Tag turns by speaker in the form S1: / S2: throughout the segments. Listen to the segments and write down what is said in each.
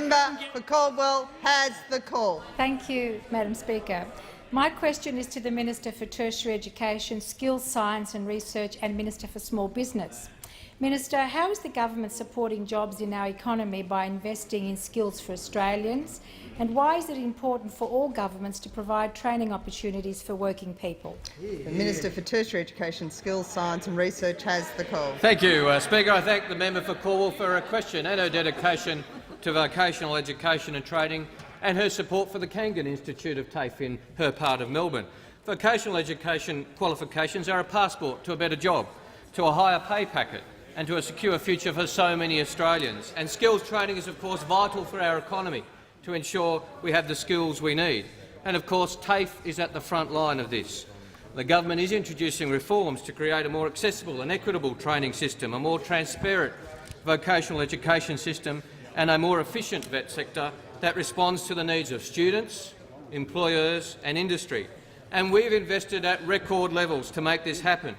S1: Member for Caldwell has the call.
S2: Thank you, Madam Speaker. My question is to the Minister for Tertiary Education, Skills, Science and Research and Minister for Small Business. Minister, how is the government supporting jobs in our economy by investing in skills for Australians? And why is it important for all governments to provide training opportunities for working people?
S1: The Minister for Tertiary Education, Skills, Science and Research has the call.
S3: Thank you, Speaker. I thank the member for Caldwell for her question and her dedication to vocational education and training, and her support for the Kangan Institute of TAFE in her part of Melbourne. Vocational education qualifications are a passport to a better job, to a higher pay packet and to a secure future for so many Australians. And skills training is, of course, vital for our economy to ensure we have the skills we need. And, of course, TAFE is at the front line of this. The government is introducing reforms to create a more accessible and equitable training system, a more transparent vocational education system and a more efficient vet sector that responds to the needs of students, employers and industry. And we've invested at record levels to make this happen.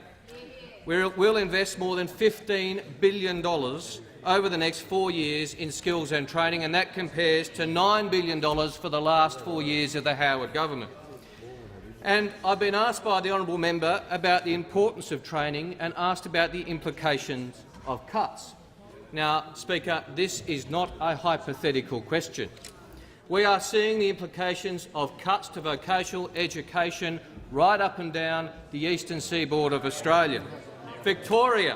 S3: We'll invest more than $15 billion over the next 4 years in skills and training, and that compares to $9 billion for the last 4 years of the Howard government. And I've been asked by the honourable member about the importance of training and asked about the implications of cuts. Now, Speaker, this is not a hypothetical question. We are seeing the implications of cuts to vocational education right up and down the eastern seaboard of Australia. Victoria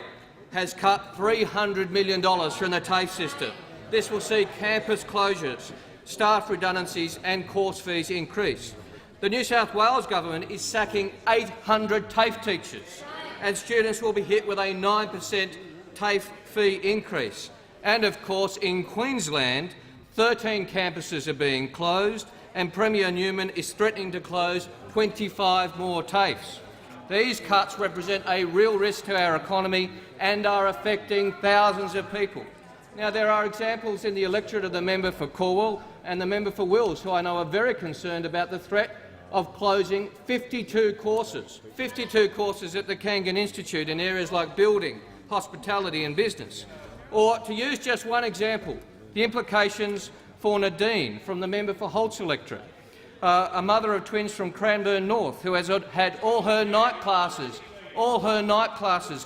S3: has cut $300 million from the TAFE system. This will see campus closures, staff redundancies and course fees increase. The New South Wales government is sacking 800 TAFE teachers, and students will be hit with a 9% TAFE fee increase. And, of course, in Queensland, 13 campuses are being closed, and Premier Newman is threatening to close 25 more TAFEs. These cuts represent a real risk to our economy and are affecting thousands of people. Now, there are examples in the electorate of the member for Caldwell and the member for Wills, who I know are very concerned about the threat of closing 52 courses at the Kangan Institute in areas like building, hospitality and business. Or, to use just one example, the implications for Nadine from the member for Holt's electorate, a mother of twins from Cranbourne North who has had all her night classes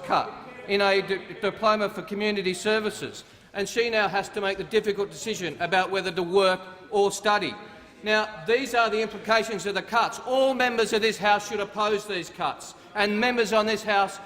S3: cut in a diploma for community services, and she now has to make the difficult decision about whether to work or study. Now, these are the implications of the cuts. All members of this House should oppose these cuts, and members on this House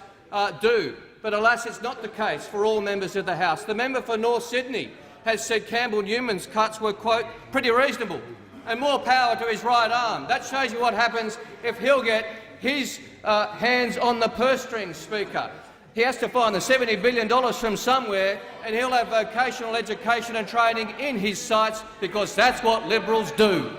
S3: do. But alas, it's not the case for all members of the House. The member for North Sydney has said Campbell Newman's cuts were, quote, pretty reasonable, and more power to his right arm. That shows you what happens if he'll get his hands on the purse strings, Speaker. He has to find the $70 billion from somewhere, and he'll have vocational education and training in his sights, because that's what Liberals do.